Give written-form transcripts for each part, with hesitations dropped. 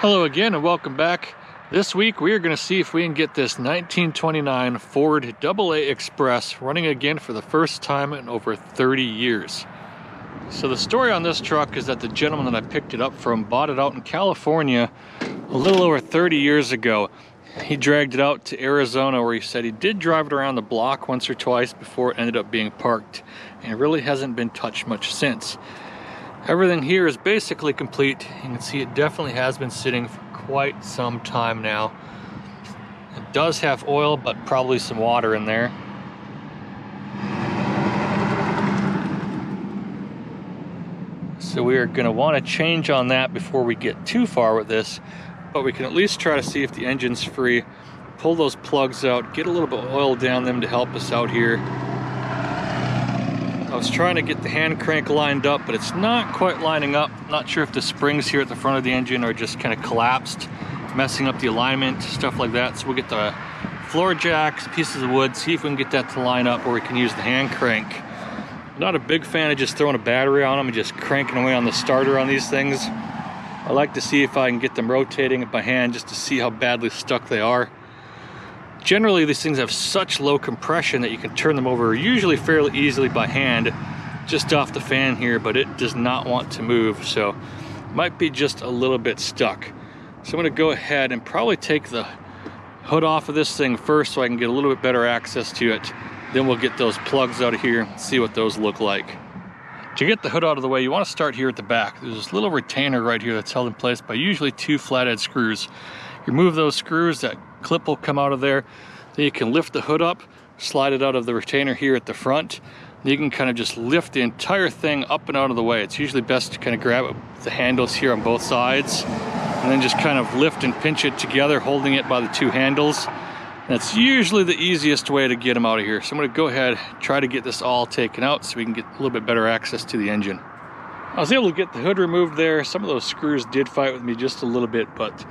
Hello again and welcome back. This week we are going to see if we can get this 1929 Ford AA Express running again for the first time in over 30 years. So the story on this truck is that the gentleman that I picked it up from bought it out in California a little over 30 years ago. He dragged it out to Arizona where he said he did drive it around the block once or twice before it ended up being parked, and it really hasn't been touched much since. Everything here is basically complete. You can see it definitely has been sitting for quite some time now. It does have oil, but probably some water in there. So we are going to want to change on that before we get too far with this, but we can at least try to see if the engine's free, pull those plugs out, get a little bit of oil down them to help us out here. I was trying to get the hand crank lined up, but it's not quite lining up. Not sure if the springs here at the front of the engine are just kind of collapsed, messing up the alignment, stuff like that. So we'll get the floor jacks, pieces of wood, see if we can get that to line up where we can use the hand crank. I'm not a big fan of just throwing a battery on them and just cranking away on the starter on these things. I like to see if I can get them rotating by hand just to see how badly stuck they are. Generally, these things have such low compression that you can turn them over usually fairly easily by hand, just off the fan here, but it does not want to move, so might be just a little bit stuck. So I'm going to go ahead and probably take the hood off of this thing first so I can get a little bit better access to it. Then we'll get those plugs out of here and see what those look like. To get the hood out of the way, you want to start here at the back. There's this little retainer right here that's held in place by usually two flathead screws. You remove those screws, that clip will come out of there. Then you can lift the hood up, slide it out of the retainer here at the front. Then you can kind of just lift the entire thing up and out of the way. It's usually best to kind of grab it with the handles here on both sides and then just kind of lift and pinch it together, holding it by the two handles. That's usually the easiest way to get them out of here. So I'm going to go ahead, try to get this all taken out so we can get a little bit better access to the engine. I was able to get the hood removed there. Some of those screws did fight with me just a little bit, but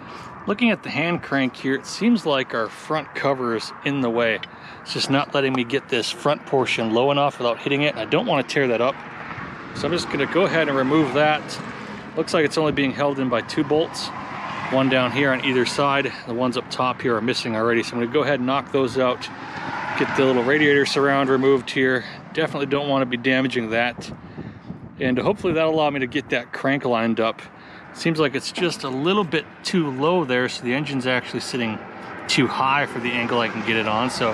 looking at the hand crank here, it seems like our front cover is in the way. It's just not letting me get this front portion low enough without hitting it, and I don't want to tear that up. So I'm just going to go ahead and remove that. Looks like it's only being held in by two bolts. One down here on either side. The ones up top here are missing already, so I'm going to go ahead and knock those out. Get the little radiator surround removed here. Definitely don't want to be damaging that. And hopefully that'll allow me to get that crank lined up. Seems like it's just a little bit too low there, so the engine's actually sitting too high for the angle I can get it on. So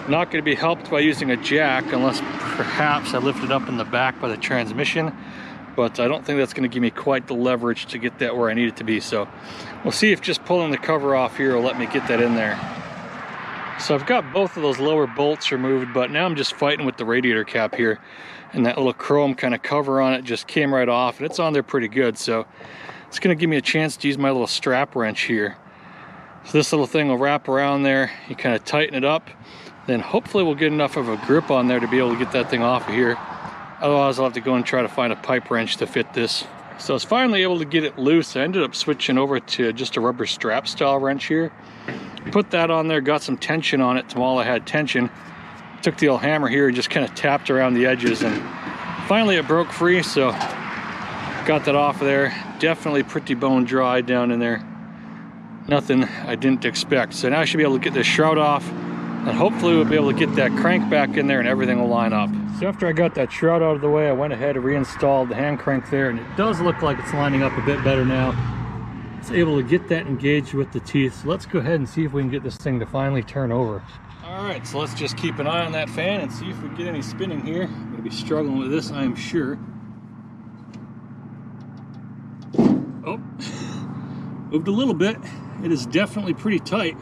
not going to be helped by using a jack unless perhaps I lift it up in the back by the transmission. But I don't think that's going to give me quite the leverage to get that where I need it to be. So we'll see if just pulling the cover off here will let me get that in there. So I've got both of those lower bolts removed, but now I'm just fighting with the radiator cap here. And that little chrome kind of cover on it just came right off, and it's on there pretty good. So it's going to give me a chance to use my little strap wrench here. So this little thing will wrap around there. You kind of tighten it up. Then hopefully we'll get enough of a grip on there to be able to get that thing off of here. Otherwise, I'll have to go and try to find a pipe wrench to fit this. So I was finally able to get it loose. I ended up switching over to just a rubber strap style wrench here. Put that on there, got some tension on it while I had tension. Took the old hammer here and just kind of tapped around the edges, and finally it broke free, so got that off of there. Definitely pretty bone dry down in there. Nothing I didn't expect. So now I should be able to get this shroud off, and hopefully we'll be able to get that crank back in there and everything will line up. So after I got that shroud out of the way, I went ahead and reinstalled the hand crank there, and it does look like it's lining up a bit better now. It's able to get that engaged with the teeth. So let's go ahead and see if we can get this thing to finally turn over. All right, so let's just keep an eye on that fan and see if we get any spinning here. I'm going to be struggling with this, I am sure. Oh, moved a little bit. It is definitely pretty tight.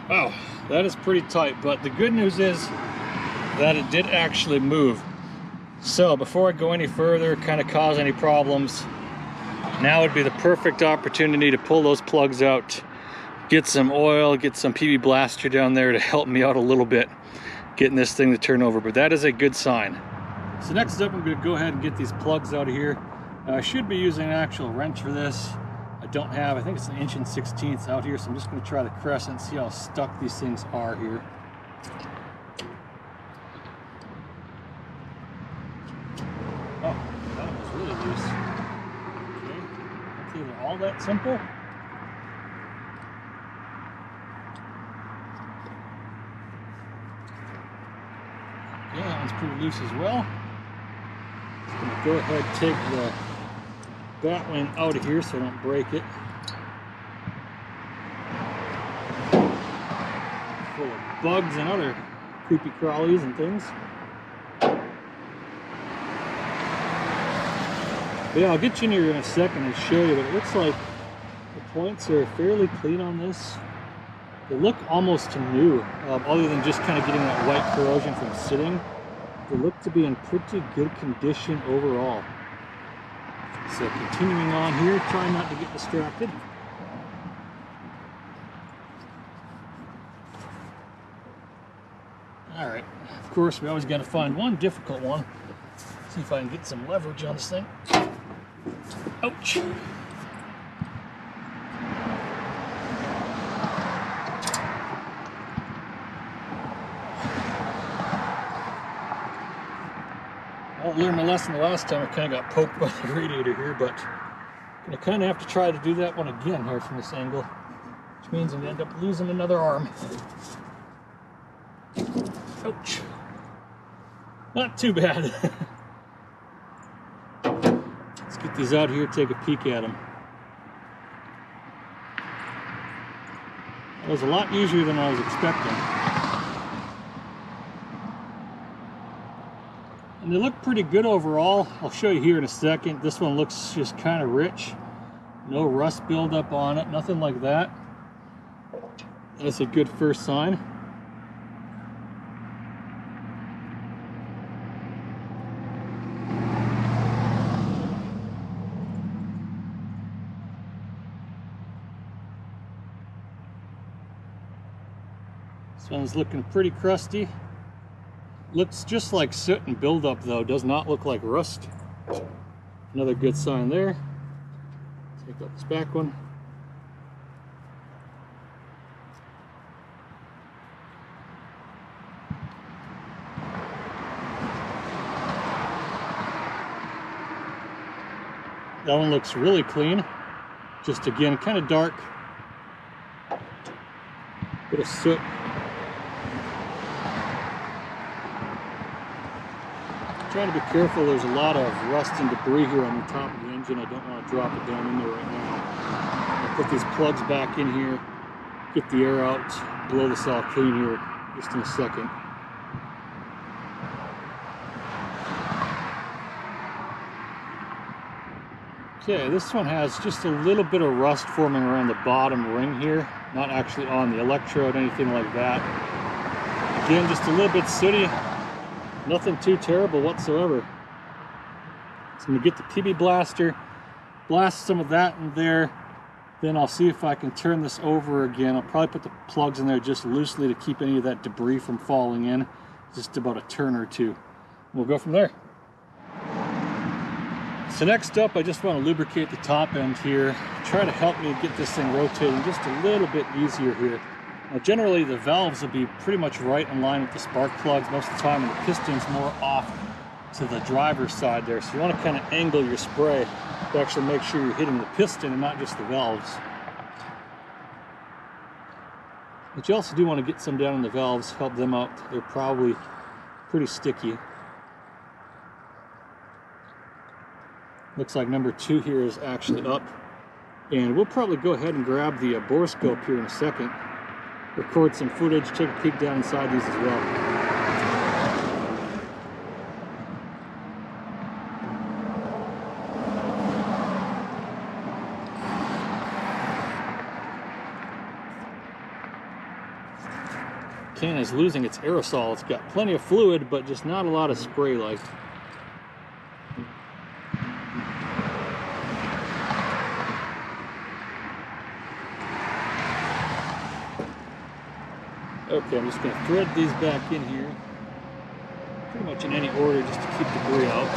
Wow, that is pretty tight, but the good news is that it did actually move. So before I go any further, kind of cause any problems, now would be the perfect opportunity to pull those plugs out, get some oil, get some PB Blaster down there to help me out a little bit, getting this thing to turn over, but that is a good sign. So next up, I'm going to go ahead and get these plugs out of here. I should be using an actual wrench for this. I don't have, I think it's an 1 16" out here, so I'm just going to try the crescent and see how stuck these things are here. really loose. Okay, hopefully they're all that simple. Yeah, that one's pretty loose as well. Just gonna go ahead and take the bat wing out of here so I don't break it. Full of bugs and other creepy crawlies and things. But yeah, I'll get you in here in a second and show you, but it looks like the points are fairly clean on this. They look almost new, other than just kind of getting that white corrosion from sitting. They look to be in pretty good condition overall. So continuing on here, try not to get distracted. All right, of course we always got to find one difficult one. See if I can get some leverage on this thing. Ouch! I learned my lesson the last time. I kind of got poked by the radiator here, but I'm gonna kind of have to try to do that one again here from this angle, which means I'm gonna end up losing another arm. Ouch! Not too bad. Let's get these out here, take a peek at them. That was a lot easier than I was expecting. And they look pretty good overall. I'll show you here in a second. This one looks just kind of rich. No rust buildup on it, nothing like that. That's a good first sign. This one's looking pretty crusty. Looks just like soot and buildup though, does not look like rust. Another good sign there. Take out this back one. That one looks really clean. Just again, kind of dark. Bit of soot. Trying to be careful, there's a lot of rust and debris here on the top of the engine. I don't want to drop it down in there right now. I'll put these plugs back in here, get the air out, blow this all clean here just in a second. Okay, this one has just a little bit of rust forming around the bottom ring here, not actually on the electrode, anything like that. Again, just a little bit sooty. Nothing too terrible whatsoever. So I'm gonna get the PB blaster, blast some of that in there, then I'll see if I can turn this over again. I'll probably put the plugs in there just loosely to keep any of that debris from falling in, just about a turn or two. We'll go from there. So next up, I just want to lubricate the top end here, try to help me get this thing rotating just a little bit easier here. Now generally the valves will be pretty much right in line with the spark plugs most of the time, and the piston's more off to the driver's side there. So you want to kind of angle your spray to actually make sure you're hitting the piston and not just the valves. But you also do want to get some down in the valves, help them out. They're probably pretty sticky. Looks like number 2 here is actually up. And we'll probably go ahead and grab the Borescope here in a second. Record some footage, take a peek down inside these as well. Can is losing its aerosol. It's got plenty of fluid, but just not a lot of spray life. Okay, I'm just going to thread these back in here, pretty much in any order just to keep debris out.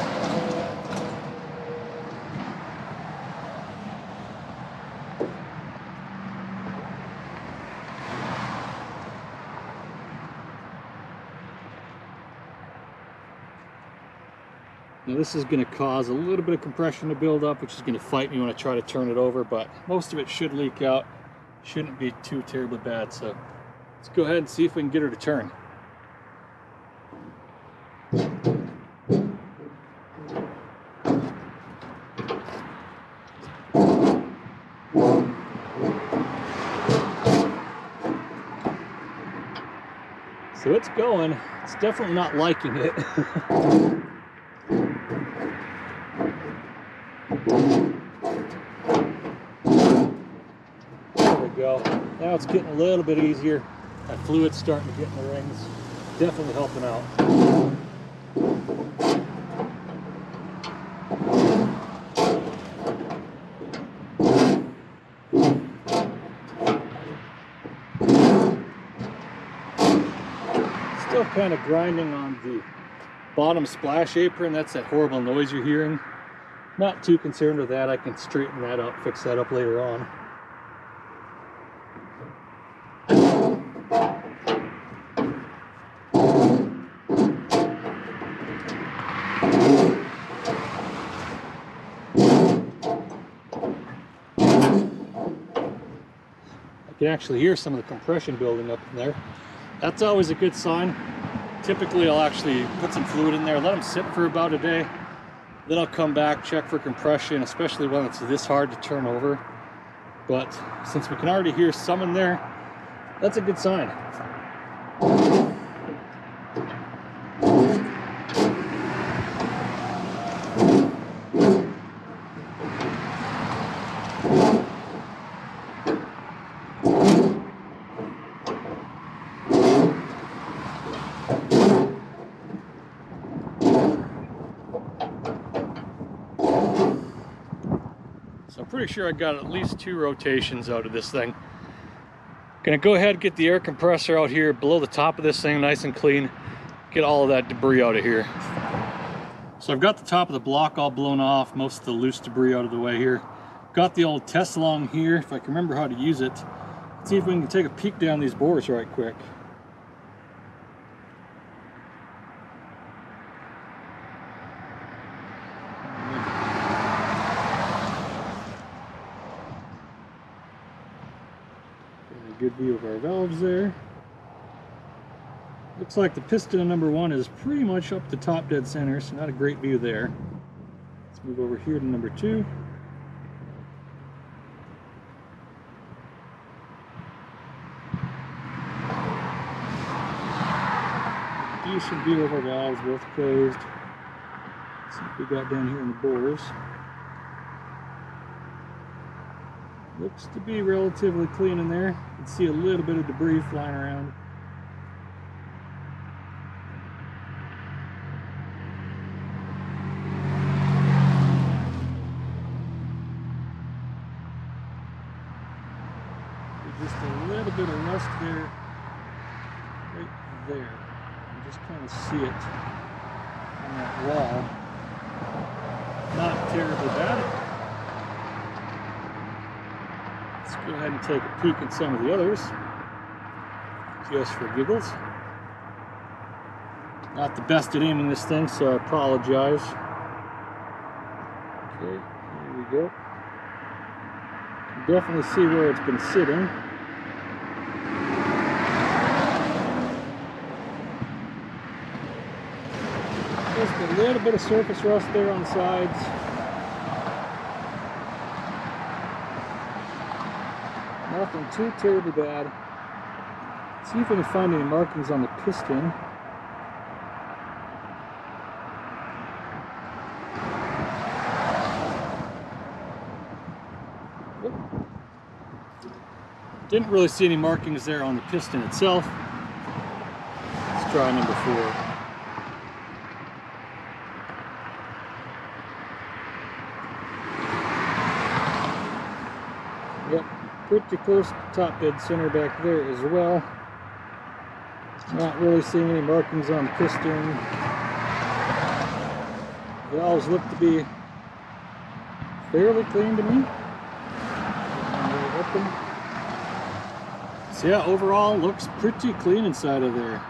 Now this is going to cause a little bit of compression to build up, which is going to fight me when I try to turn it over, but most of it should leak out. Shouldn't be too terribly bad. So let's go ahead and see if we can get her to turn. So it's going. It's definitely not liking it. There we go. Now it's getting a little bit easier. That fluid's starting to get in the rings. Definitely helping out. Still kind of grinding on the bottom splash apron. That's that horrible noise you're hearing. Not too concerned with that. I can straighten that up, fix that up later on. I can actually hear some of the compression building up in there. That's always a good sign. Typically I'll actually put some fluid in there, let them sit for about a day. Then I'll come back, check for compression, especially when it's this hard to turn over. But since we can already hear some in there, that's a good sign. So I'm pretty sure I got at least 2 rotations out of this thing. Gonna go ahead and get the air compressor out here below the top of this thing nice and clean. Get all of that debris out of here. So I've got the top of the block all blown off, most of the loose debris out of the way here. Got the old test along here, if I can remember how to use it. Let's see if we can take a peek down these bores right quick. Good view of our valves there. Looks like the piston in number 1 is pretty much up the top dead center, so not a great view there. Let's move over here to number 2. Decent view of our valves, both closed. Let's see what we got down here in the bores. Looks to be relatively clean in there. You can see a little bit of debris flying around. There's just a little bit of rust there, right there. You just kind of see it on that wall. Not terribly bad. Let's go ahead and take a peek at some of the others, just for giggles. Not the best at aiming this thing, so I apologize. Okay, here we go. You can definitely see where it's been sitting. Just a little bit of surface rust there on the sides. Nothing too terribly bad. Let's see if we can find any markings on the piston. Didn't really see any markings there on the piston itself. Let's try number 4. Yep, pretty close to top dead center back there as well. Not really seeing any markings on the piston. Valves look to be fairly clean to me. So yeah, overall looks pretty clean inside of there.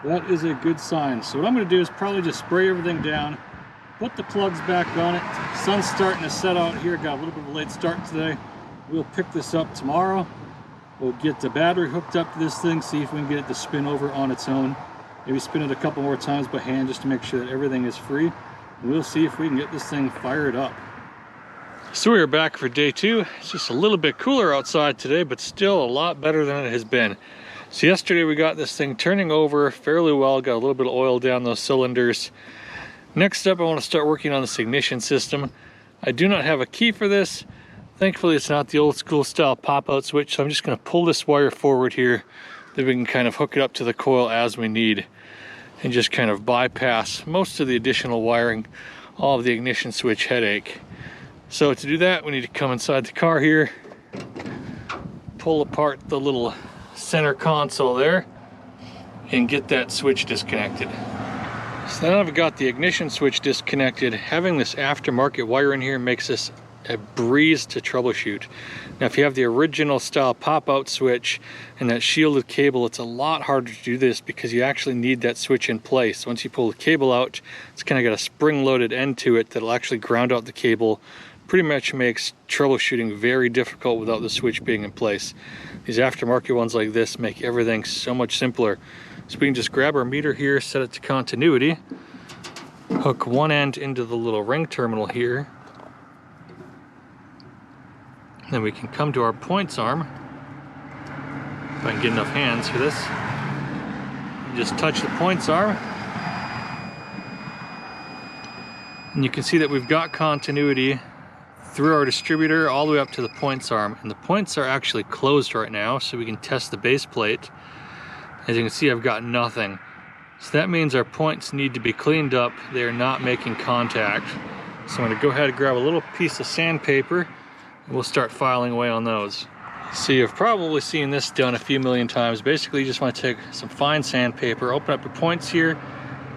That is a good sign. So what I'm going to do is probably just spray everything down, put the plugs back on it. Sun's starting to set out here. Got a little bit of a late start today. We'll pick this up tomorrow. We'll get the battery hooked up to this thing, see if we can get it to spin over on its own. Maybe spin it a couple more times by hand just to make sure that everything is free. And we'll see if we can get this thing fired up. So we are back for day 2. It's just a little bit cooler outside today, but still a lot better than it has been. So yesterday we got this thing turning over fairly well, got a little bit of oil down those cylinders. Next up, I want to start working on this ignition system. I do not have a key for this. Thankfully, it's not the old school style pop-out switch, so I'm just going to pull this wire forward here, then we can kind of hook it up to the coil as we need and just kind of bypass most of the additional wiring, all of the ignition switch headache. So to do that, we need to come inside the car here, pull apart the little center console there, and get that switch disconnected. So now I've got the ignition switch disconnected. Having this aftermarket wire in here makes this a breeze to troubleshoot. Now if you have the original style pop-out switch and that shielded cable, it's a lot harder to do this because you actually need that switch in place. Once you pull the cable out, it's kind of got a spring-loaded end to it that'll actually ground out the cable. Pretty much makes troubleshooting very difficult without the switch being in place. These aftermarket ones like this make everything so much simpler. So we can just grab our meter here, set it to continuity, hook one end into the little ring terminal here. Then we can come to our points arm, if I can get enough hands for this. Just touch the points arm. And you can see that we've got continuity through our distributor all the way up to the points arm. And the points are actually closed right now, so we can test the base plate. As you can see, I've got nothing. So that means our points need to be cleaned up. They are not making contact. So I'm going to go ahead and grab a little piece of sandpaper. We'll start filing away on those. So you've probably seen this done a few million times. Basically, you just want to take some fine sandpaper, open up your points here,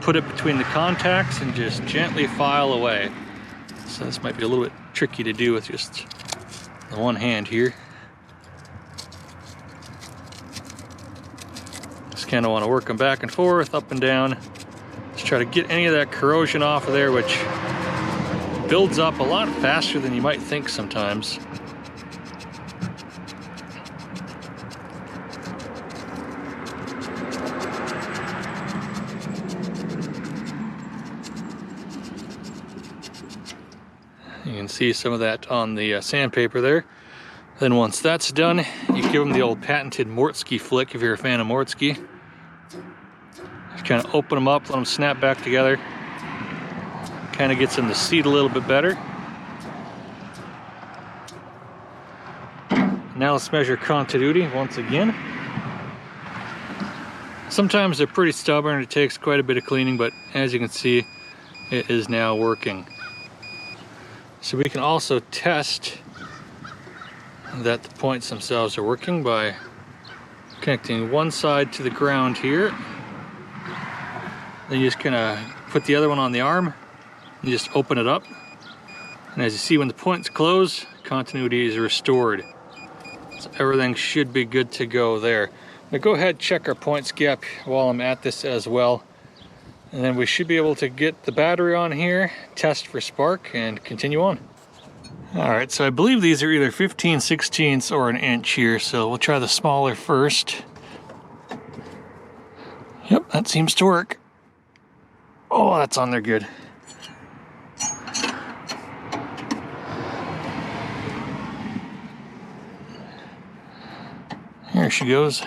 put it between the contacts, and just gently file away. So this might be a little bit tricky to do with just the one hand here. Just kind of want to work them back and forth, up and down. Just try to get any of that corrosion off of there, which builds up a lot faster than you might think sometimes. You can see some of that on the sandpaper there. Then once that's done, you give them the old patented Mortsky flick if you're a fan of Mortsky. Just kind of open them up, let them snap back together. Kind of gets them to seat a little bit better. Now let's measure continuity once again. Sometimes they're pretty stubborn, it takes quite a bit of cleaning, but as you can see, it is now working. So we can also test that the points themselves are working by connecting one side to the ground here. Then you just kind of put the other one on the arm. You just open it up, and as you see, when the points close, continuity is restored. So everything should be good to go there. Now go ahead and check our points gap while I'm at this as well. And then we should be able to get the battery on here, test for spark, and continue on. Alright, so I believe these are either 15/16 or an inch here, so we'll try the smaller first. Yep, that seems to work. Oh, that's on there good. There she goes.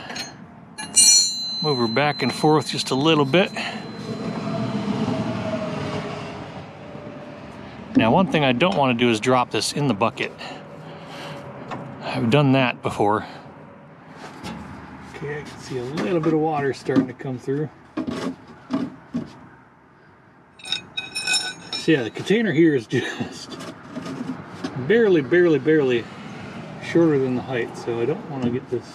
Move her back and forth just a little bit. Now, one thing I don't want to do is drop this in the bucket. I've done that before. Okay, I can see a little bit of water starting to come through. So yeah, the container here is just barely shorter than the height, so I don't want to get this.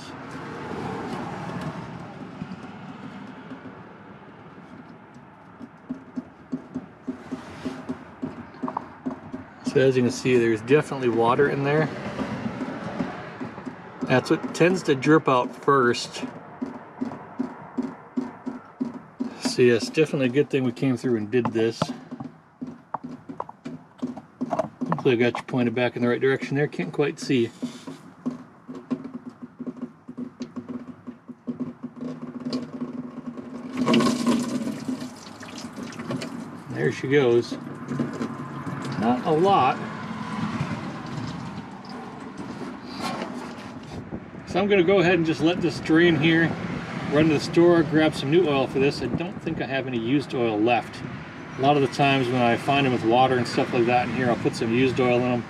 So as you can see, there's definitely water in there. That's what tends to drip out first. So yes, definitely a good thing we came through and did this. Hopefully I got you pointed back in the right direction there. Can't quite see. There she goes. Not a lot. So I'm going to go ahead and just let this drain here. Run to the store, grab some new oil for this. I don't think I have any used oil left. A lot of the times when I find them with water and stuff like that in here, I'll put some used oil in them,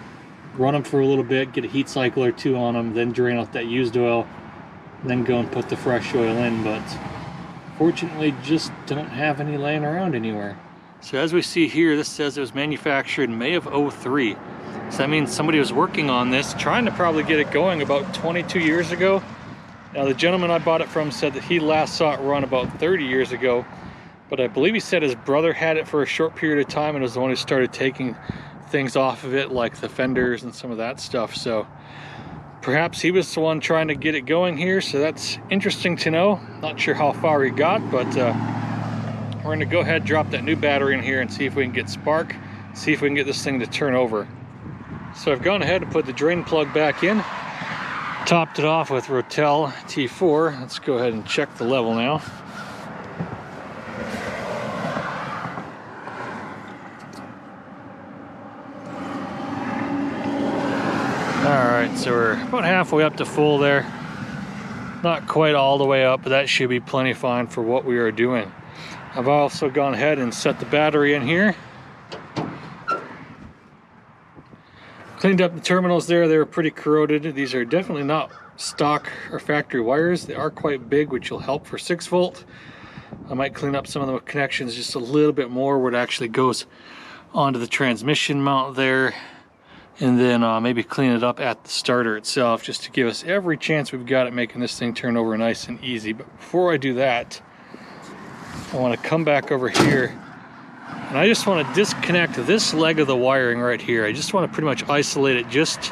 run them for a little bit, get a heat cycle or two on them, then drain out that used oil, then go and put the fresh oil in. But fortunately, just don't have any laying around anywhere. So as we see here, this says it was manufactured May of '03. So that means somebody was working on this, trying to probably get it going about 22 years ago. Now the gentleman I bought it from said that he last saw it run about 30 years ago, but I believe he said his brother had it for a short period of time and was the one who started taking things off of it, like the fenders and some of that stuff. So perhaps he was the one trying to get it going here, so that's interesting to know. Not sure how far he got, but we're going to go ahead and drop that new battery in here and see if we can get spark, see if we can get this thing to turn over. So I've gone ahead and put the drain plug back in, topped it off with Rotel T4. Let's go ahead and check the level now. Alright, so we're about halfway up to full there. Not quite all the way up, but that should be plenty fine for what we are doing. I've also gone ahead and set the battery in here. Cleaned up the terminals there. They were pretty corroded. These are definitely not stock or factory wires. They are quite big, which will help for 6 volt. I might clean up some of the connections just a little bit more where it actually goes onto the transmission mount there, and then maybe clean it up at the starter itself, just to give us every chance we've got at making this thing turn over nice and easy. But before I do that, I want to come back over here, and I just want to disconnect this leg of the wiring right here. I just want to pretty much isolate it just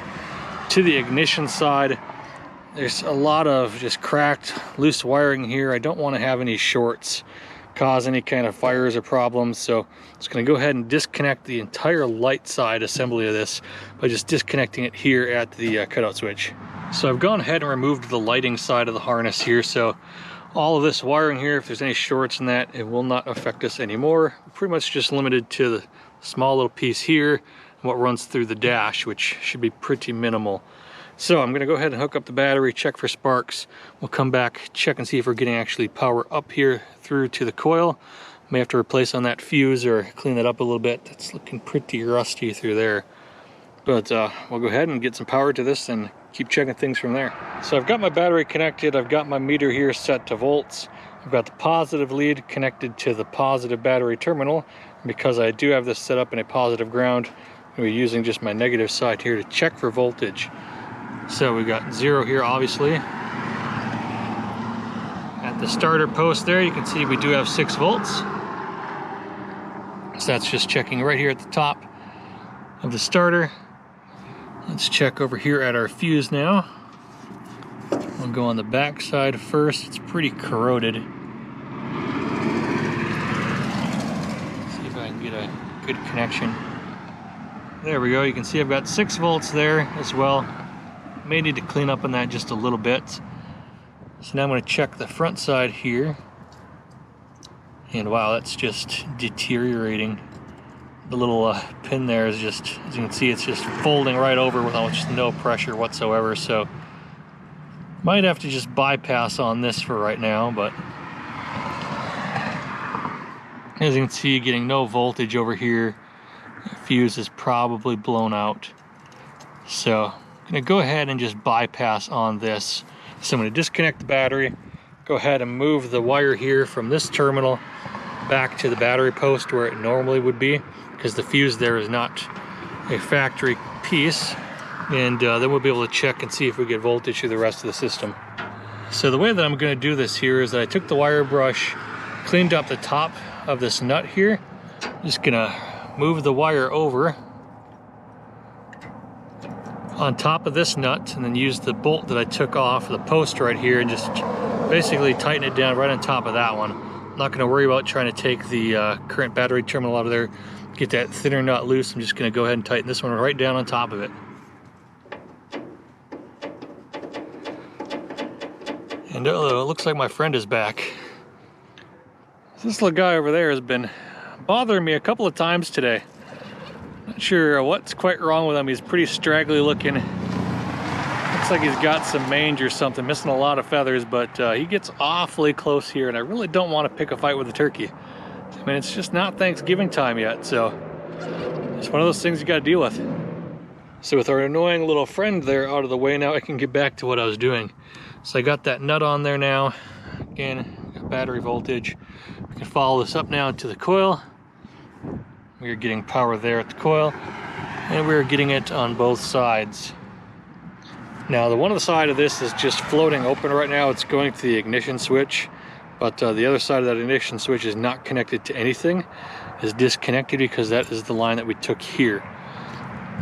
to the ignition side. There's a lot of just cracked, loose wiring here. I don't want to have any shorts cause any kind of fires or problems, so I'm just going to go ahead and disconnect the entire light side assembly of this by just disconnecting it here at the cutout switch. So I've gone ahead and removed the lighting side of the harness here, so all of this wiring here, if there's any shorts in that, it will not affect us anymore. We're pretty much just limited to the small little piece here and what runs through the dash, which should be pretty minimal. So I'm going to go ahead and hook up the battery, check for sparks. We'll come back, check and see if we're getting actually power up here through to the coil. May have to replace on that fuse or clean that up a little bit. That's looking pretty rusty through there. But we'll go ahead and get some power to this and keep checking things from there. So I've got my battery connected. I've got my meter here set to volts. I've got the positive lead connected to the positive battery terminal. And because I do have this set up in a positive ground, we're using just my negative side here to check for voltage. So we've got 0 here, obviously. At the starter post there, you can see we do have 6 volts. So that's just checking right here at the top of the starter. Let's check over here at our fuse now. We'll go on the back side first. It's pretty corroded. See if I can get a good connection. There we go. You can see I've got 6 volts there as well. May need to clean up on that just a little bit. So now I'm going to check the front side here. And wow, that's just deteriorating. The little pin there is just, as you can see, it's just folding right over without just no pressure whatsoever. So might have to just bypass on this for right now, but as you can see, getting no voltage over here. The fuse is probably blown out. So I'm going to go ahead and just bypass on this. So I'm going to disconnect the battery, go ahead and move the wire here from this terminal back to the battery post where it normally would be, because the fuse there is not a factory piece, and then we'll be able to check and see if we get voltage through the rest of the system. So the way that I'm going to do this here is that I took the wire brush, cleaned up the top of this nut here. I'm just going to move the wire over on top of this nut, and then use the bolt that I took off the post right here and just basically tighten it down right on top of that one. not going to worry about trying to take the current battery terminal out of there, get that thinner nut loose. I'm just going to go ahead and tighten this one right down on top of it. And it looks like my friend is back. This little guy over there has been bothering me a couple of times today. Not sure what's quite wrong with him. He's pretty straggly looking. Looks like he's got some mange or something, missing a lot of feathers, but he gets awfully close here, and I really don't want to pick a fight with a turkey. I mean, it's just not Thanksgiving time yet, so it's one of those things you got to deal with. So with our annoying little friend there out of the way now, I can get back to what I was doing. So I got that nut on there now. Again, got battery voltage. We can follow this up now to the coil. We are getting power there at the coil, and we're getting it on both sides. Now the one side of this is just floating open right now. It's going to the ignition switch, but the other side of that ignition switch is not connected to anything. It's disconnected because that is the line that we took here.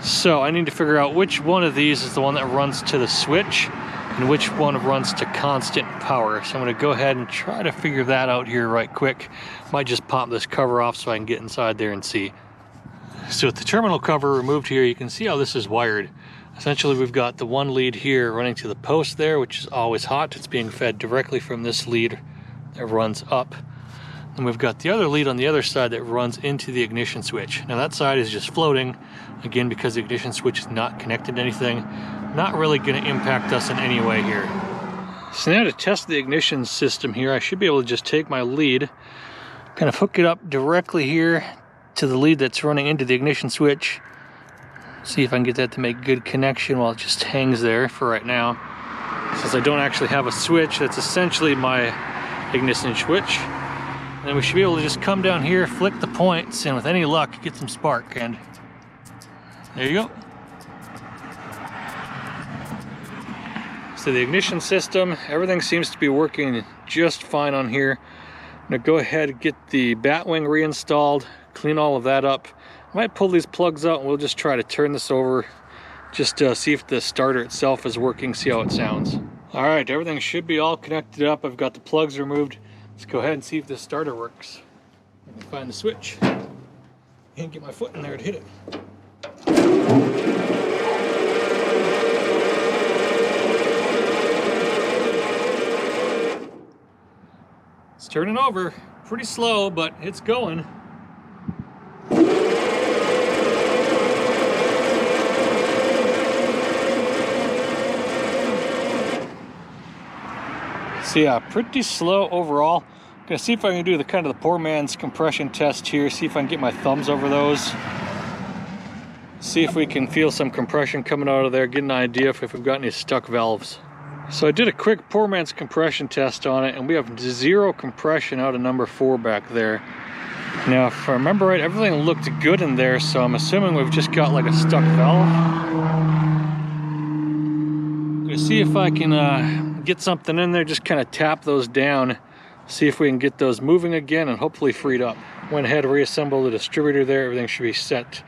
So I need to figure out which one of these is the one that runs to the switch and which one runs to constant power. So I'm going to go ahead and try to figure that out here right quick. Might just pop this cover off so I can get inside there and see. So with the terminal cover removed here, you can see how this is wired. Essentially, we've got the one lead here running to the post there, which is always hot. It's being fed directly from this lead that runs up. And we've got the other lead on the other side that runs into the ignition switch. Now that side is just floating, again, because the ignition switch is not connected to anything. Not really going to impact us in any way here. So now to test the ignition system here, I should be able to just take my lead, kind of hook it up directly here to the lead that's running into the ignition switch. See if I can get that to make good connection while it just hangs there for right now. Since I don't actually have a switch, that's essentially my ignition switch. And then we should be able to just come down here, flick the points, and with any luck, get some spark. And there you go. So the ignition system, everything seems to be working just fine on here. I'm gonna go ahead and get the bat wing reinstalled, clean all of that up. I might pull these plugs out and we'll just try to turn this over, just to see if the starter itself is working, see how it sounds. All right, everything should be all connected up. I've got the plugs removed. Let's go ahead and see if this starter works. Let me find the switch and get my foot in there to hit it. It's turning over, pretty slow, but it's going. So yeah, pretty slow overall. Gonna see if I can do the kind of the poor man's compression test here, see if I can get my thumbs over those. See if we can feel some compression coming out of there, get an idea if we've got any stuck valves. So I did a quick poor man's compression test on it, and we have 0 compression out of number 4 back there. Now, if I remember right, everything looked good in there, so I'm assuming we've just got like a stuck valve. I'm gonna see if I can get something in there, just kind of tap those down, see if we can get those moving again and hopefully freed up. Went ahead and reassembled the distributor there, everything should be set.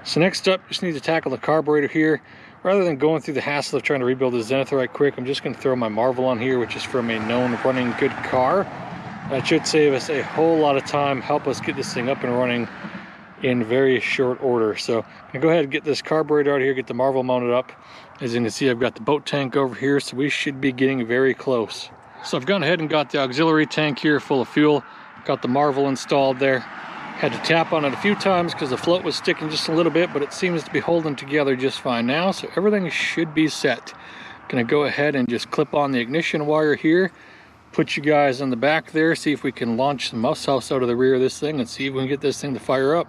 So next up, just need to tackle the carburetor here. Rather than going through the hassle of trying to rebuild the Zenith right quick, I'm just going to throw my Marvel on here, which is from a known running good car. That should save us a whole lot of time, help us get this thing up and running in very short order. So I'm going to go ahead and get this carburetor out of here, get the Marvel mounted up. As you can see, I've got the boat tank over here, so we should be getting very close. So I've gone ahead and got the auxiliary tank here full of fuel, got the Marvel installed there. Had to tap on it a few times because the float was sticking just a little bit, but it seems to be holding together just fine now, so everything should be set. Gonna go ahead and just clip on the ignition wire here, put you guys in the back there, see if we can launch the mouse house out of the rear of this thing and see if we can get this thing to fire up.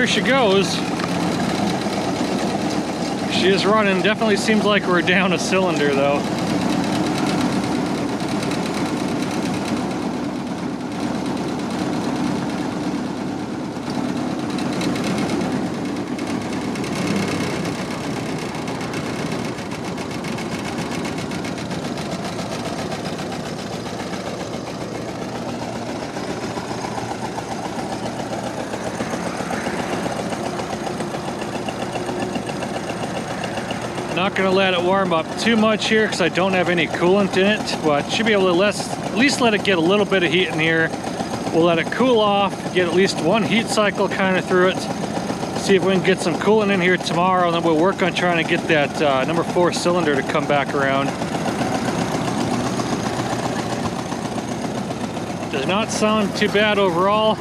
there she goes. She is running. Definitely seems like we're down a cylinder though. Not gonna let it warm up too much here because I don't have any coolant in it, but should be able to at least let it get a little bit of heat in here. We'll let it cool off, get at least one heat cycle kind of through it. See if we can get some coolant in here tomorrow, and then we'll work on trying to get that number 4 cylinder to come back around. Does not sound too bad overall.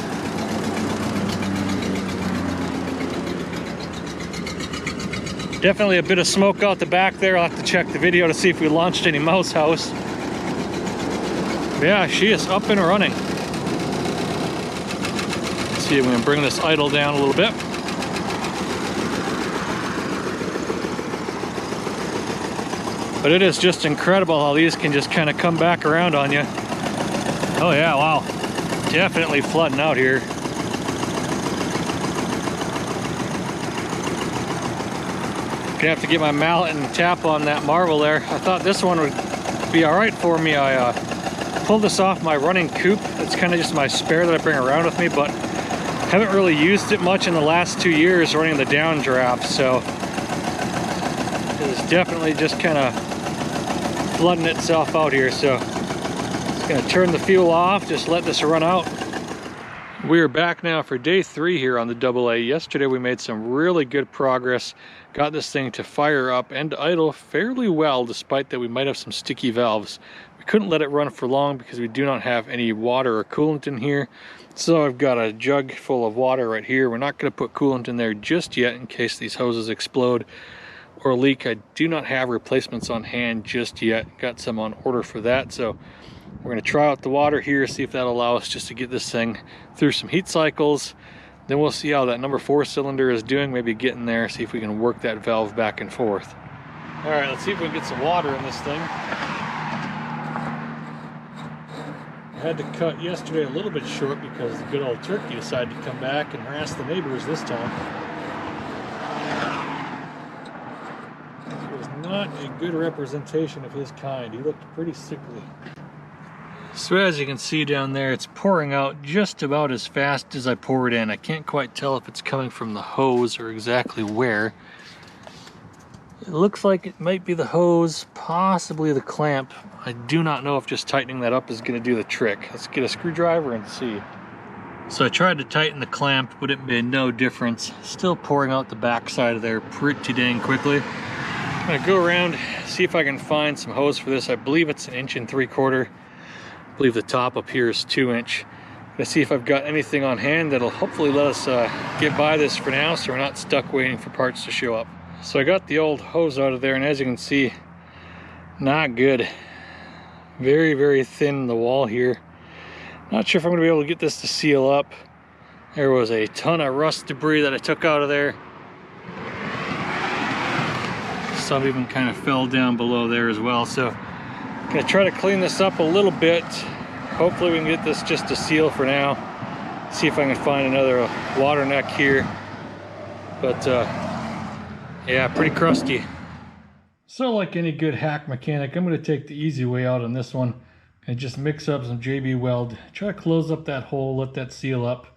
Definitely a bit of smoke out the back there. I'll have to check the video to see if we launched any mouse house. Yeah, she is up and running. Let's see if we can bring this idle down a little bit. But it is just incredible how these can just kind of come back around on you. Oh yeah, wow. Definitely flooding out here. Gonna have to get my mallet and tap on that marble there. I thought this one would be all right for me. I pulled this off my running coupe. It's kind of just my spare that I bring around with me, but haven't really used it much in the last 2 years running the downdraft, so it's definitely just kind of flooding itself out here. So just gonna turn the fuel off, just let this run out. We are back now for day 3 here on the AA. Yesterday we made some really good progress. Got this thing to fire up and idle fairly well, despite that we might have some sticky valves. We couldn't let it run for long because we do not have any water or coolant in here. So I've got a jug full of water right here. We're not going to put coolant in there just yet in case these hoses explode or leak. I do not have replacements on hand just yet. Got some on order for that. So we're going to try out the water here, see if that'll allow us just to get this thing through some heat cycles. Then we'll see how that number 4 cylinder is doing, maybe get in there, see if we can work that valve back and forth. All right, let's see if we can get some water in this thing. I had to cut yesterday a little bit short because the good old turkey decided to come back and harass the neighbors this time. It was not a good representation of his kind. He looked pretty sickly. So as you can see down there, it's pouring out just about as fast as I pour it in. I can't quite tell if it's coming from the hose or exactly where. It looks like it might be the hose, possibly the clamp. I do not know if just tightening that up is going to do the trick. Let's get a screwdriver and see. So I tried to tighten the clamp, but it made no difference. Still pouring out the back side of there pretty dang quickly. I'm going to go around, see if I can find some hose for this. I believe it's 1 3/4 inch. I believe the top up here is 2 inch. Let's see if I've got anything on hand that'll hopefully let us get by this for now, so we're not stuck waiting for parts to show up. So I got the old hose out of there, and as you can see, not good. Very, very thin in the wall here. Not sure if I'm going to be able to get this to seal up. There was a ton of rust debris that I took out of there. Some even kind of fell down below there as well. So I'm going to try to clean this up a little bit. Hopefully we can get this just to seal for now. See if I can find another water neck here. But yeah, pretty crusty. So like any good hack mechanic, I'm going to take the easy way out on this one and just mix up some JB Weld. Try to close up that hole, let that seal up.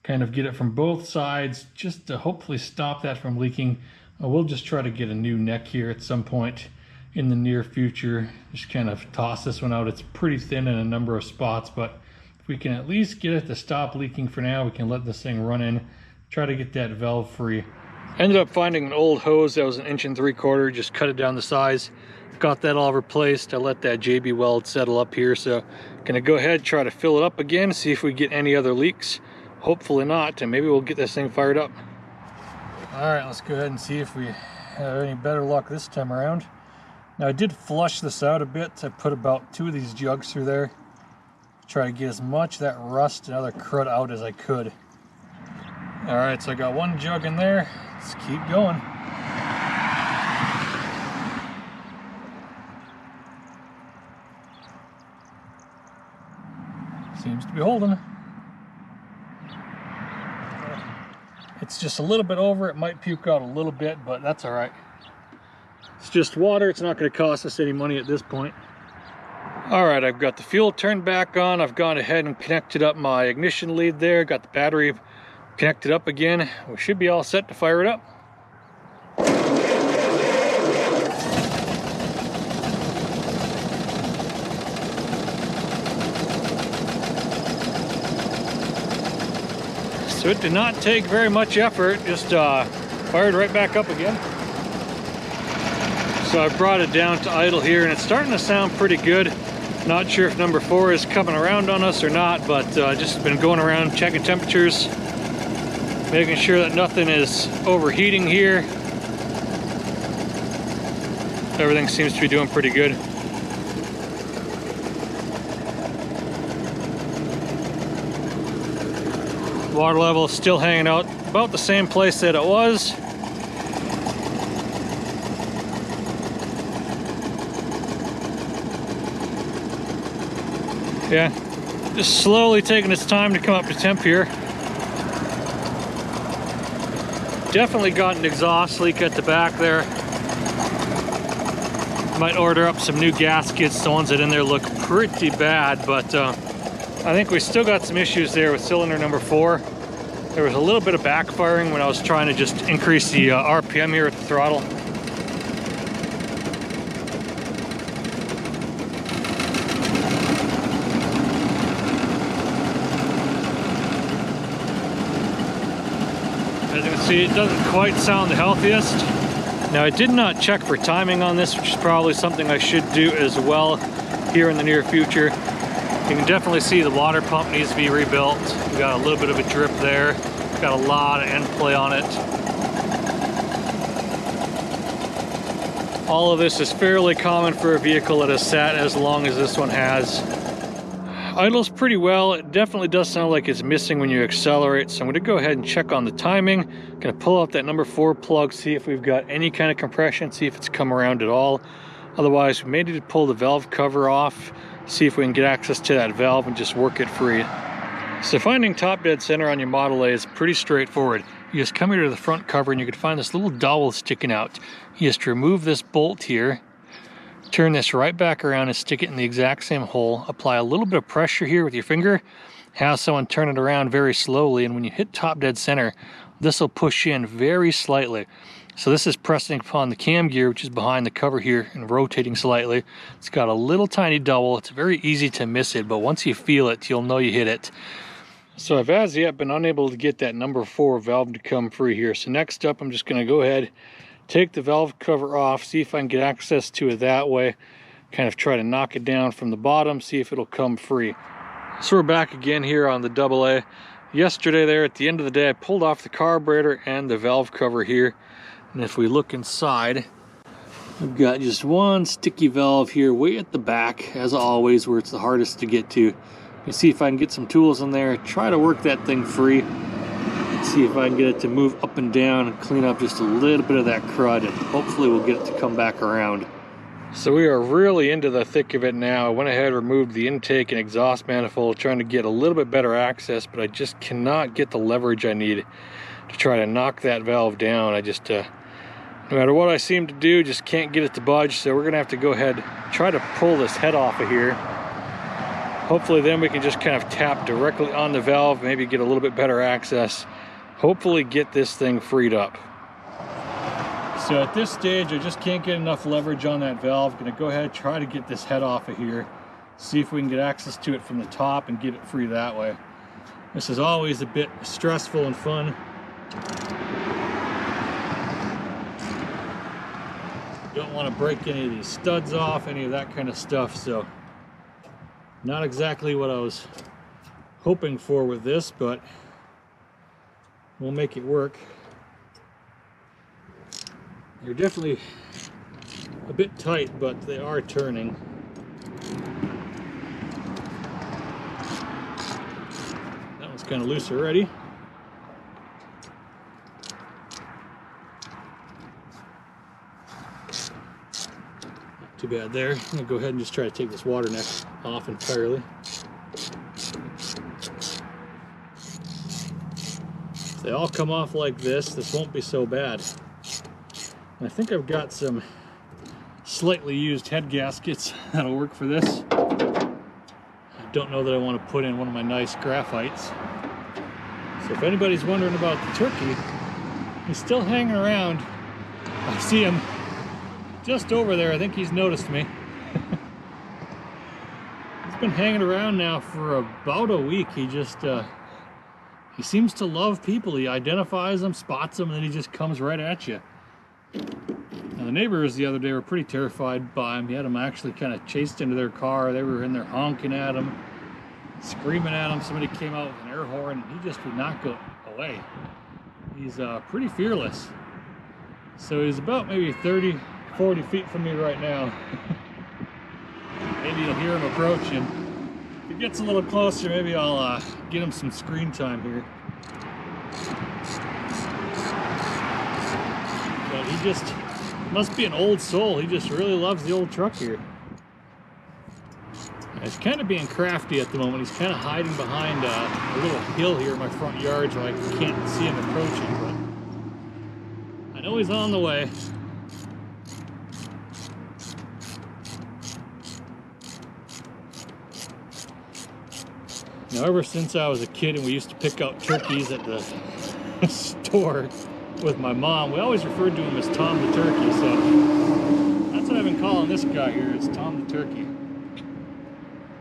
Kind of get it from both sides just to hopefully stop that from leaking. We'll just try to get a new neck here at some point in the near future. Just kind of toss this one out. It's pretty thin in a number of spots, but if we can at least get it to stop leaking for now, we can let this thing run in, try to get that valve free. Ended up finding an old hose that was 1 3/4 inch, just cut it down the size. Got that all replaced. I let that JB Weld settle up here, so gonna go ahead, try to fill it up again, see if we get any other leaks. Hopefully not, and maybe we'll get this thing fired up. All right, let's go ahead and see if we have any better luck this time around. Now I did flush this out a bit. I put about 2 of these jugs through there. Try to get as much of that rust and other crud out as I could. All right, so I got one jug in there. Let's keep going. Seems to be holding. It's just a little bit over. It might puke out a little bit, but that's all right. It's just water. It's not going to cost us any money at this point. All right, I've got the fuel turned back on. I've gone ahead and connected up my ignition lead there. Got the battery connected up again. We should be all set to fire it up. So it did not take very much effort, just fired right back up again. So I brought it down to idle here and it's starting to sound pretty good. Not sure if number 4 is coming around on us or not, but just been going around checking temperatures, making sure that nothing is overheating here. Everything seems to be doing pretty good. Water level is still hanging out about the same place that it was. Yeah, just slowly taking its time to come up to temp here. Definitely got an exhaust leak at the back there. Might order up some new gaskets. The ones that in there look pretty bad, but I think we still got some issues there with cylinder number 4. There was a little bit of backfiring when I was trying to just increase the RPM here at the throttle. As you can see, it doesn't quite sound the healthiest. Now, I did not check for timing on this, which is probably something I should do as well here in the near future. You can definitely see the water pump needs to be rebuilt. We got a little bit of a drip there. Got a lot of end play on it. All of this is fairly common for a vehicle that has sat as long as this one has. Idles pretty well. It definitely does sound like it's missing when you accelerate, so I'm going to go ahead and check on the timing. I'm going to pull out that number 4 plug, see if we've got any kind of compression, see if it's come around at all. Otherwise, we may need to pull the valve cover off, see if we can get access to that valve and just work it free. So finding top dead center on your Model A is pretty straightforward. You just come here to the front cover and you can find this little dowel sticking out. You just remove this bolt here, turn this right back around and stick it in the exact same hole. Apply a little bit of pressure here with your finger. Have someone turn it around very slowly, and when you hit top dead center, this will push in very slightly. So this is pressing upon the cam gear, which is behind the cover here, and rotating slightly. It's got a little tiny dowel. It's very easy to miss it, but once you feel it, you'll know you hit it. So I've as yet been unable to get that number 4 valve to come free here. So next up, I'm just going to go ahead, take the valve cover off, see if I can get access to it that way. Kind of try to knock it down from the bottom, see if it'll come free. So we're back again here on the AA. Yesterday there, at the end of the day, I pulled off the carburetor and the valve cover here. And if we look inside, we've got just one sticky valve here way at the back, as always, where it's the hardest to get to. You can see if I can get some tools in there, try to work that thing free. See if I can get it to move up and down and clean up just a little bit of that crud, and hopefully we'll get it to come back around. So we are really into the thick of it now. I went ahead and removed the intake and exhaust manifold, trying to get a little bit better access, but I just cannot get the leverage I need to try to knock that valve down. I just, no matter what I seem to do, just can't get it to budge. So we're gonna have to go ahead, try to pull this head off of here. Hopefully then we can just kind of tap directly on the valve, maybe get a little bit better access. Hopefully get this thing freed up. So at this stage, I just can't get enough leverage on that valve. Gonna go ahead, try to get this head off of here. See if we can get access to it from the top and get it free that way. This is always a bit stressful and fun. Don't want to break any of these studs off, any of that kind of stuff, so not exactly what I was hoping for with this, but we'll make it work. They're definitely a bit tight, but they are turning. That one's kind of loose already. Too bad there. I'm gonna go ahead and just try to take this water neck off entirely. If they all come off like this won't be so bad. And I think I've got some slightly used head gaskets that'll work for this. I don't know that I want to put in one of my nice graphites. So if anybody's wondering about the turkey, he's still hanging around. I see him just over there. I think he's noticed me. He's been hanging around now for about a week. He just, he seems to love people. He identifies them, spots them, and then he just comes right at you. Now the neighbors the other day were pretty terrified by him. He had them actually kind of chased into their car. They were in there honking at him, screaming at him. Somebody came out with an air horn, and he just would not go away. He's pretty fearless. So he's about maybe 30, 40 feet from me right now. Maybe you'll hear him approaching. If he gets a little closer, maybe I'll get him some screen time here. But he just must be an old soul. He just really loves the old truck here. He's kind of being crafty at the moment. He's kind of hiding behind a little hill here in my front yard, so I can't see him approaching, but I know he's on the way. Now, ever since I was a kid and we used to pick out turkeys at the store with my mom, we always referred to him as Tom the Turkey, so that's what I've been calling this guy here. It's Tom the Turkey.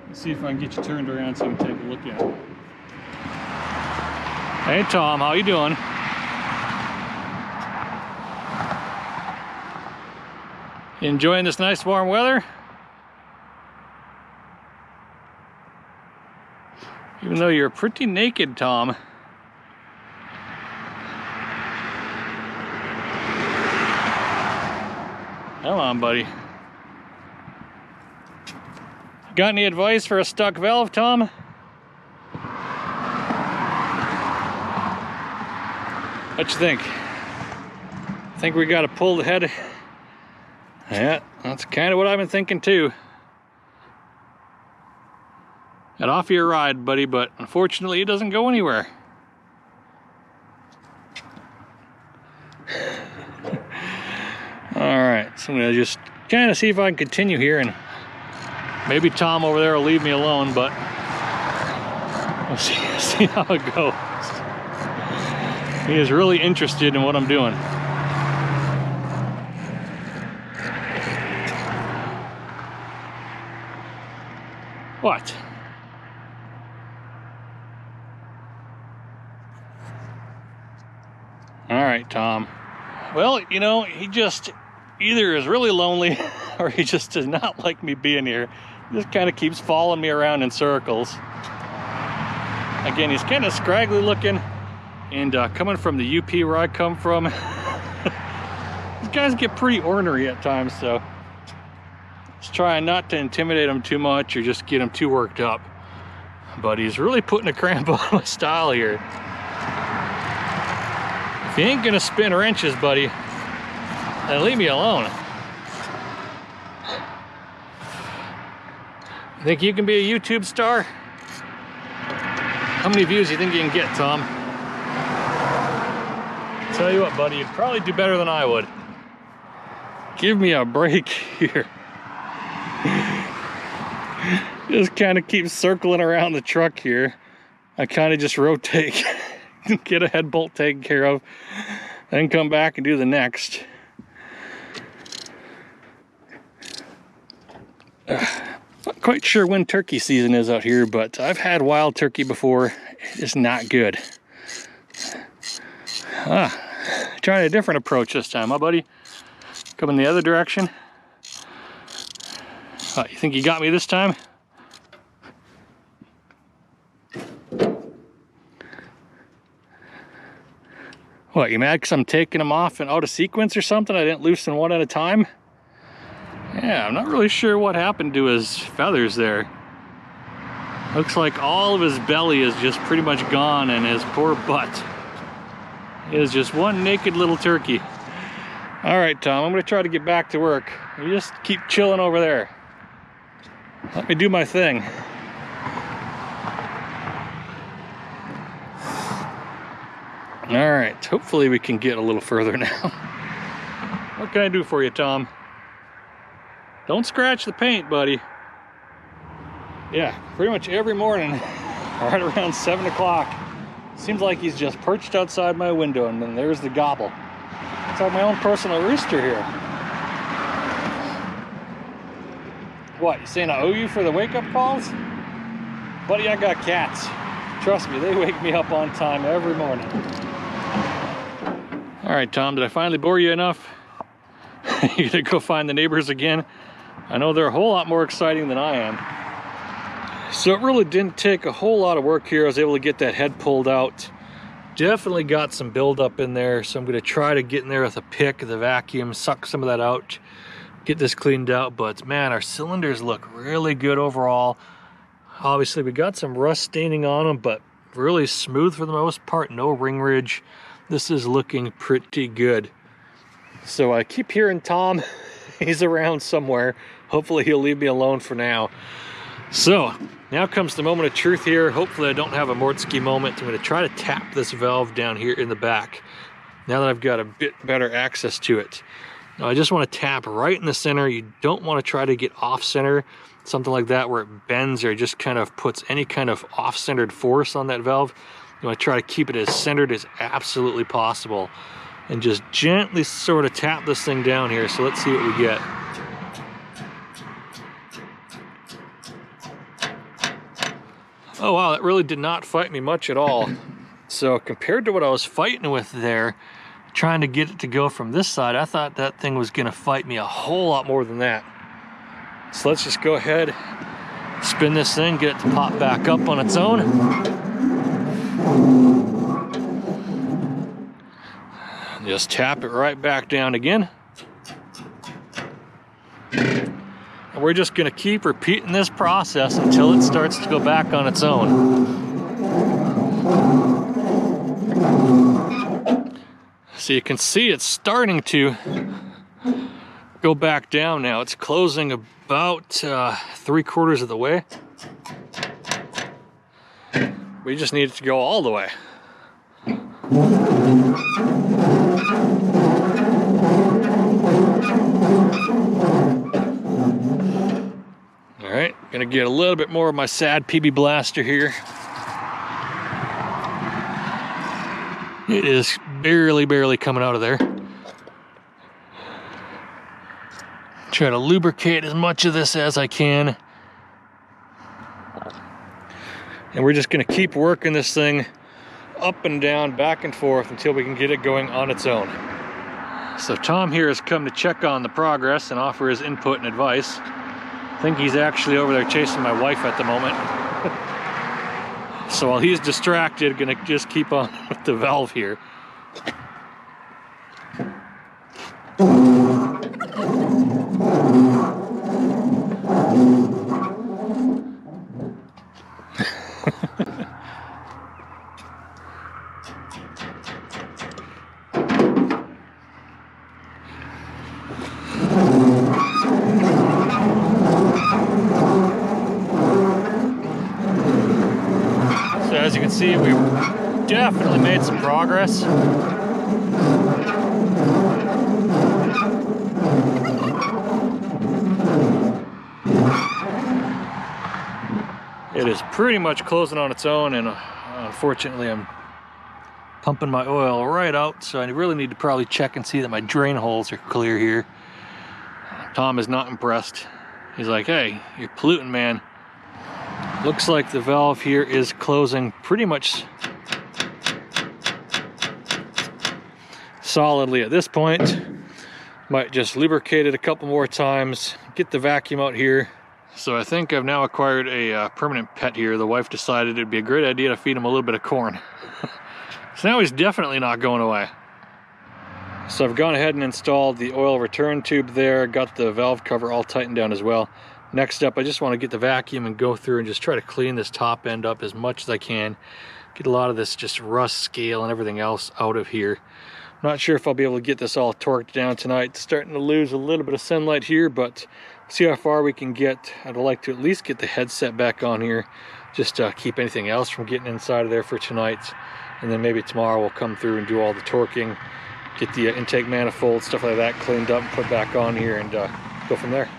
Let's see if I can get you turned around so you can take a look at him. Hey Tom, how you doing? You enjoying this nice warm weather? Even though you're pretty naked, Tom. Come on, buddy. Got any advice for a stuck valve, Tom? What you think? Think we gotta pull the head? Yeah, that's kind of what I've been thinking too. Got off your ride, buddy, but unfortunately it doesn't go anywhere. Alright, so I'm gonna just kind of see if I can continue here, and maybe Tom over there will leave me alone, but we'll see how it goes. He is really interested in what I'm doing. What? All right, Tom. Well, you know, he just either is really lonely or he just does not like me being here. He just kind of keeps following me around in circles. Again, he's kind of scraggly looking, and coming from the UP where I come from, these guys get pretty ornery at times, so just trying not to intimidate him too much or just get him too worked up. But he's really putting a cramp on my style here. If you ain't gonna spin wrenches, buddy, then leave me alone. Think you can be a YouTube star? How many views do you think you can get, Tom? Tell you what, buddy, you'd probably do better than I would. Give me a break here. Just kind of keep circling around the truck here. I kind of just rotate, get a head bolt taken care of, then come back and do the next. Not quite sure when turkey season is out here, but I've had wild turkey before. It's not good. Trying a different approach this time, huh, buddy? Coming the other direction. You think you got me this time? What, you mad because I'm taking them off and out of sequence or something? I didn't loosen one at a time? Yeah, I'm not really sure what happened to his feathers there. Looks like all of his belly is just pretty much gone, and his poor butt is just one naked little turkey. All right, Tom, I'm gonna try to get back to work. You just keep chilling over there. Let me do my thing. All right, hopefully we can get a little further now. What can I do for you, Tom? Don't scratch the paint, buddy. Yeah, pretty much every morning, right around 7 o'clock, seems like he's just perched outside my window, and then there's the gobble. It's like my own personal rooster here. What, you saying I owe you for the wake-up calls? Buddy, I got cats. Trust me, they wake me up on time every morning. All right, Tom, did I finally bore you enough? You gonna go find the neighbors again? I know they're a whole lot more exciting than I am. So it really didn't take a whole lot of work here. I was able to get that head pulled out. Definitely got some buildup in there, so I'm gonna try to get in there with a pick, the vacuum, suck some of that out, get this cleaned out. But man, our cylinders look really good overall. Obviously we got some rust staining on them, but really smooth for the most part, no ring ridge. This is looking pretty good. So I keep hearing Tom. He's around somewhere. Hopefully he'll leave me alone for now. So now comes the moment of truth here. Hopefully I don't have a Mortsky moment. I'm going to try to tap this valve down here in the back now that I've got a bit better access to it. Now I just want to tap right in the center. You don't want to try to get off center, something like that where it bends or just kind of puts any kind of off-centered force on that valve. You want to try to keep it as centered as absolutely possible and just gently sort of tap this thing down here. So let's see what we get. Oh wow, that really did not fight me much at all. So compared to what I was fighting with there, trying to get it to go from this side, I thought that thing was gonna fight me a whole lot more than that. So let's just go ahead, spin this thing, get it to pop back up on its own. Just tap it right back down again. And we're just gonna keep repeating this process until it starts to go back on its own. So you can see it's starting to go back down now. It's closing about 3/4 of the way. We just need it to go all the way. All right, gonna get a little bit more of my sad PB blaster here. It is barely coming out of there. Try to lubricate as much of this as I can. And we're just gonna keep working this thing up and down, back and forth until we can get it going on its own. So Tom here has come to check on the progress and offer his input and advice. I think he's actually over there chasing my wife at the moment. So while he's distracted, gonna just keep on with the valve here. So as you can see, we definitely made some progress. It is pretty much closing on its own, and unfortunately I'm pumping my oil right out, so I really need to probably check and see that my drain holes are clear here. Tom is not impressed. He's like, hey, you're polluting, man. Looks like the valve here is closing pretty much solidly at this point. Might just lubricate it a couple more times, get the vacuum out here. So I think I've now acquired a permanent pet here. The wife decided it'd be a great idea to feed him a little bit of corn. So now he's definitely not going away. So I've gone ahead and installed the oil return tube there, got the valve cover all tightened down as well. Next up, I just want to get the vacuum and go through and just try to clean this top end up as much as I can. Get a lot of this just rust, scale, and everything else out of here. Not sure if I'll be able to get this all torqued down tonight. It's starting to lose a little bit of sunlight here, but see how far we can get. I'd like to at least get the headset back on here, just to keep anything else from getting inside of there for tonight. And then maybe tomorrow we'll come through and do all the torquing, get the intake manifold, stuff like that cleaned up and put back on here, and go from there.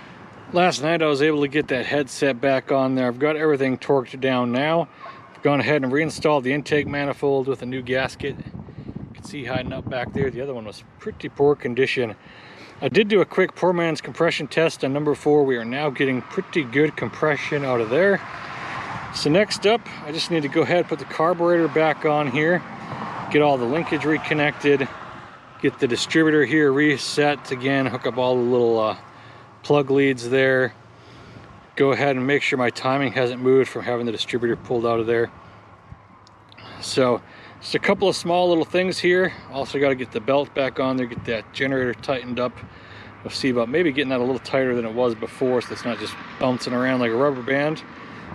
Last night I was able to get that headset back on there. I've got everything torqued down now. I've gone ahead and reinstalled the intake manifold with a new gasket. See hiding up back there. The other one was pretty poor condition. I did do a quick poor man's compression test on number 4. We are now getting pretty good compression out of there. So next up, I just need to go ahead and put the carburetor back on here, get all the linkage reconnected, get the distributor here reset again, hook up all the little plug leads there, go ahead and make sure my timing hasn't moved from having the distributor pulled out of there. So just a couple of small little things here. Also got to get the belt back on there, get that generator tightened up. We'll see about maybe getting that a little tighter than it was before, so it's not just bouncing around like a rubber band.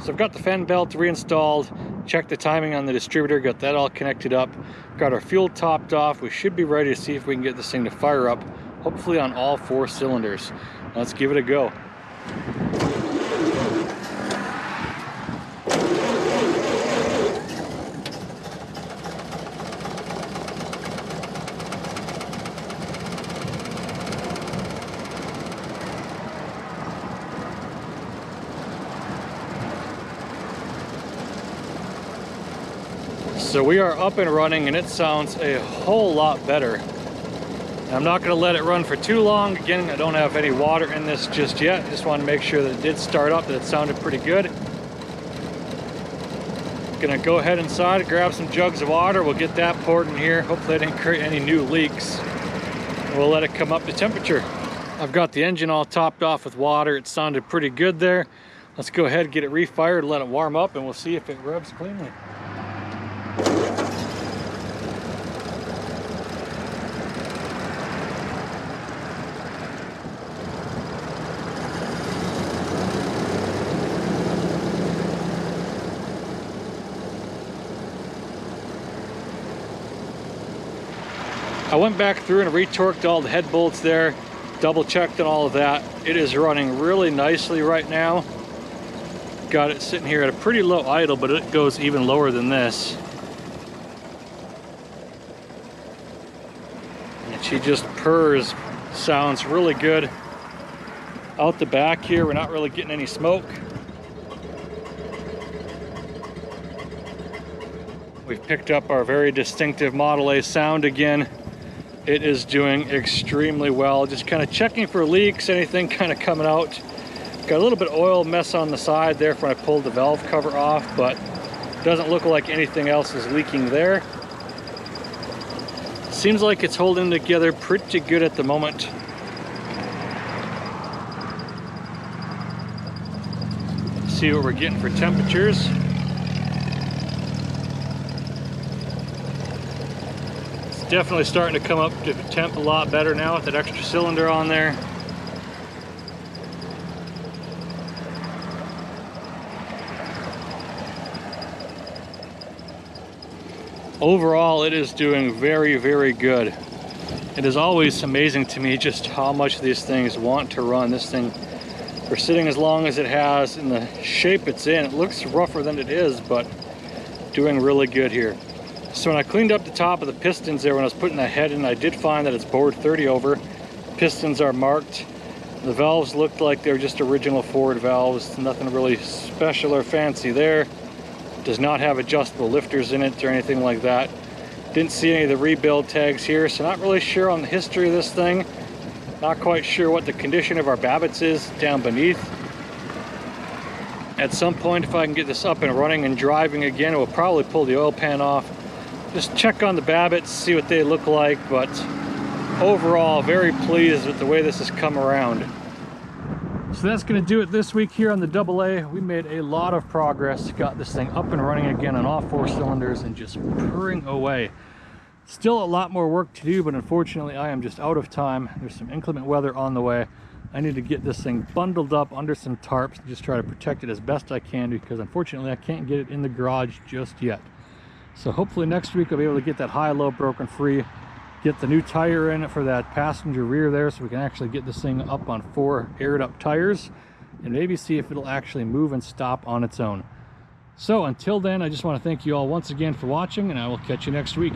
So I've got the fan belt reinstalled, checked the timing on the distributor, got that all connected up, got our fuel topped off. We should be ready to see if we can get this thing to fire up, hopefully on all 4 cylinders. Let's give it a go. So we are up and running, and it sounds a whole lot better. I'm not going to let it run for too long. Again, I don't have any water in this just yet. Just want to make sure that it did start up, that it sounded pretty good. Gonna go ahead inside, grab some jugs of water. We'll get that poured in here. Hopefully I didn't create any new leaks. We'll let it come up to temperature. I've got the engine all topped off with water. It sounded pretty good there. Let's go ahead and get it refired, let it warm up, and we'll see if it revs cleanly. I went back through and retorqued all the head bolts there, double checked on all of that. It is running really nicely right now. Got it sitting here at a pretty low idle, but it goes even lower than this. And she just purrs, sounds really good. Out the back here, we're not really getting any smoke. We've picked up our very distinctive Model A sound again. It is doing extremely well. Just kind of checking for leaks, anything kind of coming out. Got a little bit of oil mess on the side there when I pulled the valve cover off, but doesn't look like anything else is leaking there. Seems like it's holding together pretty good at the moment. See what we're getting for temperatures. Definitely starting to come up to temp a lot better now with that extra cylinder on there. Overall, it is doing very, very good. It is always amazing to me just how much these things want to run. This thing, for sitting as long as it has in the shape it's in, it looks rougher than it is, but doing really good here. So when I cleaned up the top of the pistons there when I was putting that head in, I did find that it's bored 30 over. Pistons are marked. The valves looked like they were just original Ford valves. Nothing really special or fancy there. It does not have adjustable lifters in it or anything like that. Didn't see any of the rebuild tags here, so not really sure on the history of this thing. Not quite sure what the condition of our Babbitts is down beneath. At some point, if I can get this up and running and driving again, we'll probably pull the oil pan off. Just check on the Babbitts, see what they look like, but overall, very pleased with the way this has come around. So that's going to do it this week here on the AA. We made a lot of progress, got this thing up and running again on all 4 cylinders and just purring away. Still a lot more work to do, but unfortunately I am just out of time. There's some inclement weather on the way. I need to get this thing bundled up under some tarps and just try to protect it as best I can, because unfortunately I can't get it in the garage just yet. So hopefully next week I'll be able to get that high-low broken free, get the new tire in for that passenger rear there, so we can actually get this thing up on 4 aired up tires and maybe see if it'll actually move and stop on its own. So until then, I just want to thank you all once again for watching, and I will catch you next week.